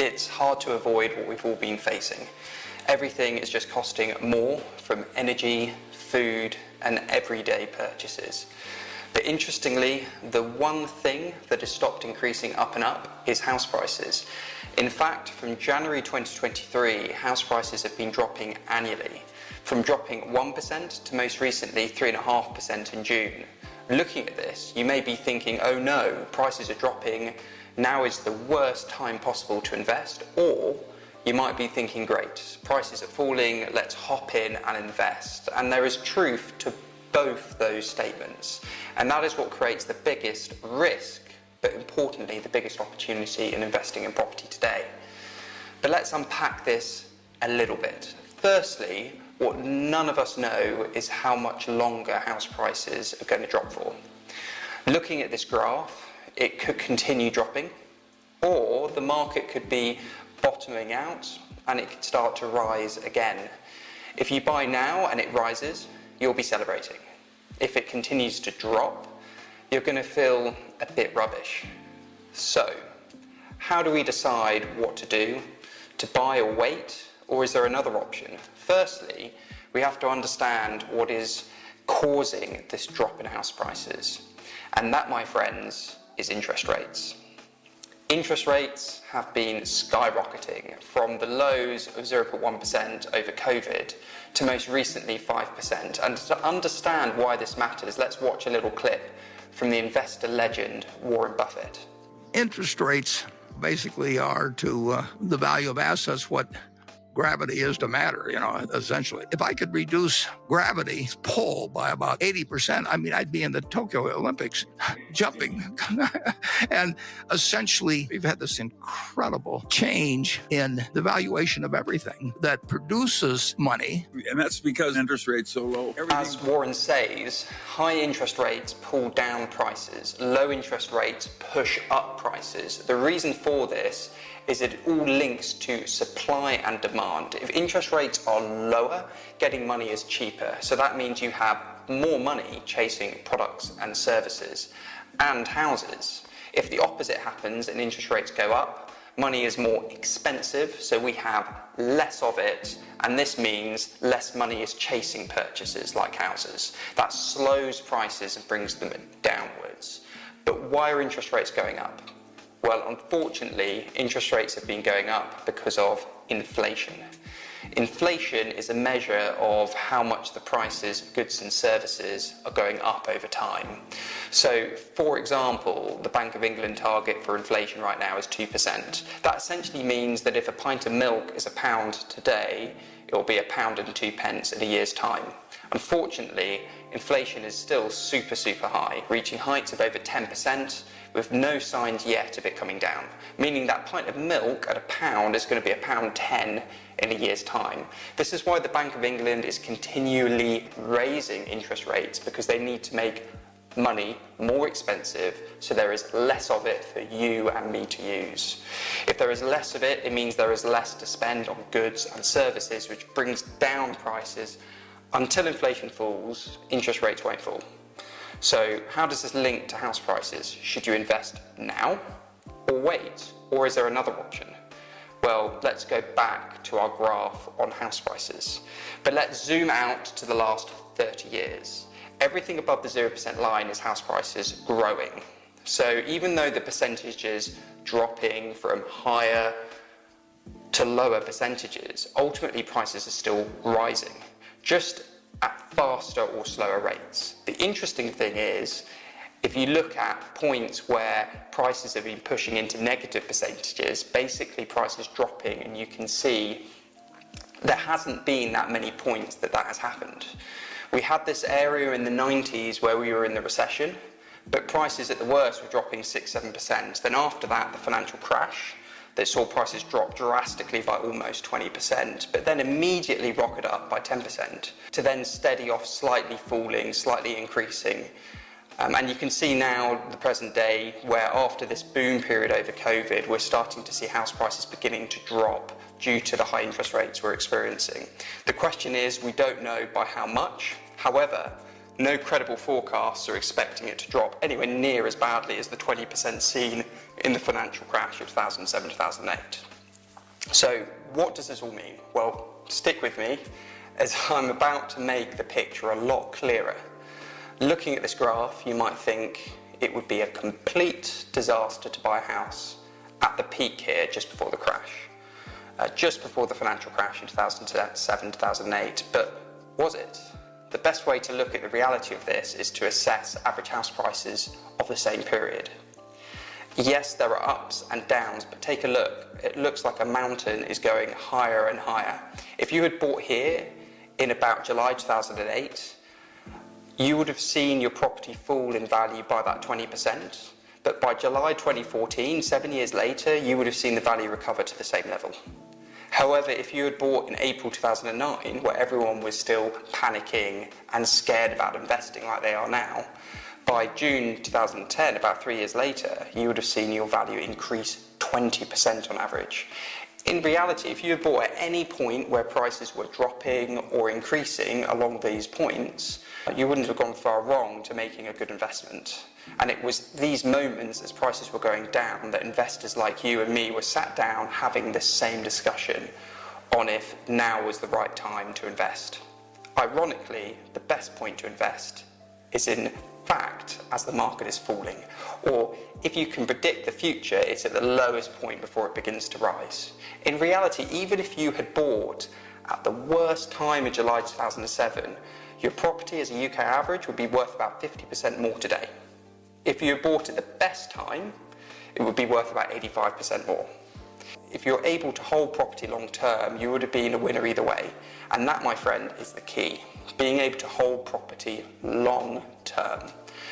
It's hard to avoid what we've all been facing. Everything is just costing more, from energy, food, and everyday purchases. But interestingly, the one thing that has stopped increasing up and up is house prices. In fact, from January 2023, house prices have been dropping annually, from dropping 1% to most recently 3.5% in June. Looking at this, you may be thinking, oh no, prices are dropping, now is the worst time possible to invest, or you might be thinking, great, prices are falling, let's hop in and invest. And there is truth to both those statements. And that is what creates the biggest risk, but importantly, the biggest opportunity in investing in property today. But let's unpack this a little bit. Firstly, what none of us know is how much longer house prices are going to drop for. Looking at this graph, it could continue dropping, or the market could be bottoming out and it could start to rise again. If you buy now and it rises, you'll be celebrating. If it continues to drop, you're going to feel a bit rubbish. So, how do we decide what to do? To buy or wait, or is there another option? Firstly, we have to understand what is causing this drop in house prices. And that, my friends, is interest rates. Interest rates have been skyrocketing from the lows of 0.1% over COVID to most recently 5%. And to understand why this matters, let's watch a little clip from the investor legend Warren Buffett. Interest rates basically are to the value of assets what gravity is to matter, essentially. If I could reduce gravity's pull by about 80%, I'd be in the Tokyo Olympics jumping. And essentially, we've had this incredible change in the valuation of everything that produces money. And that's because interest rates so low. As Warren says, high interest rates pull down prices. Low interest rates push up prices. The reason for this is it all links to supply and demand. If interest rates are lower, getting money is cheaper. So that means you have more money chasing products and services and houses. If the opposite happens and interest rates go up, money is more expensive, so we have less of it, and this means less money is chasing purchases like houses. That slows prices and brings them downwards. But why are interest rates going up? Well, unfortunately, interest rates have been going up because of inflation. Inflation is a measure of how much the prices of goods and services are going up over time. So, for example, the Bank of England target for inflation right now is 2%. That essentially means that if a pint of milk is £1 today, it will be £1.02 in a year's time. Unfortunately, inflation is still super high, reaching heights of over 10%, with no signs yet of it coming down, meaning that pint of milk at £1 is going to be £1.10 in a year's time. This is why the Bank of England is continually raising interest rates, because they need to make money more expensive so there is less of it for you and me to use. If there is less of it, it means there is less to spend on goods and services, which brings down prices. Until inflation falls, interest rates won't fall. So how does this link to house prices? Should you invest now or wait? Or is there another option? Well, let's go back to our graph on house prices. But let's zoom out to the last 30 years. Everything above the 0% line is house prices growing. So even though the percentage is dropping from higher to lower percentages, ultimately prices are still rising, just at faster or slower rates. The interesting thing is, if you look at points where prices have been pushing into negative percentages, basically prices dropping, and you can see there hasn't been that many points that has happened. We had this area in the 90s where we were in the recession, but prices at the worst were dropping 6-7%. Then after that, the financial crash, they saw prices drop drastically by almost 20%, but then immediately rocket up by 10%, to then steady off, slightly falling, slightly increasing. And you can see now, the present day, where after this boom period over COVID, we're starting to see house prices beginning to drop due to the high interest rates we're experiencing. The question is, we don't know by how much. However, no credible forecasts are expecting it to drop anywhere near as badly as the 20% seen in the financial crash of 2007-2008. So what does this all mean? Well, stick with me as I'm about to make the picture a lot clearer. Looking at this graph, you might think it would be a complete disaster to buy a house at the peak here just before the crash, just before the financial crash in 2007, 2008, but was it? The best way to look at the reality of this is to assess average house prices of the same period. Yes, there are ups and downs, but take a look. It looks like a mountain is going higher and higher. If you had bought here in about July 2008, you would have seen your property fall in value by that 20%. But by July 2014, 7 years later, you would have seen the value recover to the same level. However, if you had bought in April 2009, where everyone was still panicking and scared about investing like they are now, by June 2010, about 3 years later, you would have seen your value increase 20% on average. In reality, if you had bought at any point where prices were dropping or increasing along these points, you wouldn't have gone far wrong to making a good investment. And it was these moments as prices were going down that investors like you and me were sat down having this same discussion on if now was the right time to invest. Ironically, the best point to invest is in fact as the market is falling, or if you can predict the future, it's at the lowest point before it begins to rise. In reality, even if you had bought at the worst time in July 2007, your property as a UK average would be worth about 50% more today. If you had bought at the best time, it would be worth about 85% more. If you're able to hold property long term, you would have been a winner either way. And that, my friend, is the key. Being able to hold property long term.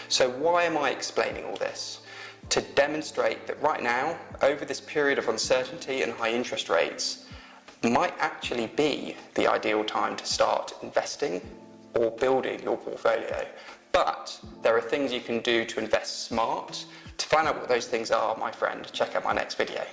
So why am I explaining all this? To demonstrate that right now, over this period of uncertainty and high interest rates, might actually be the ideal time to start investing or building your portfolio. But there are things you can do to invest smart. To find out what those things are, my friend, check out my next video.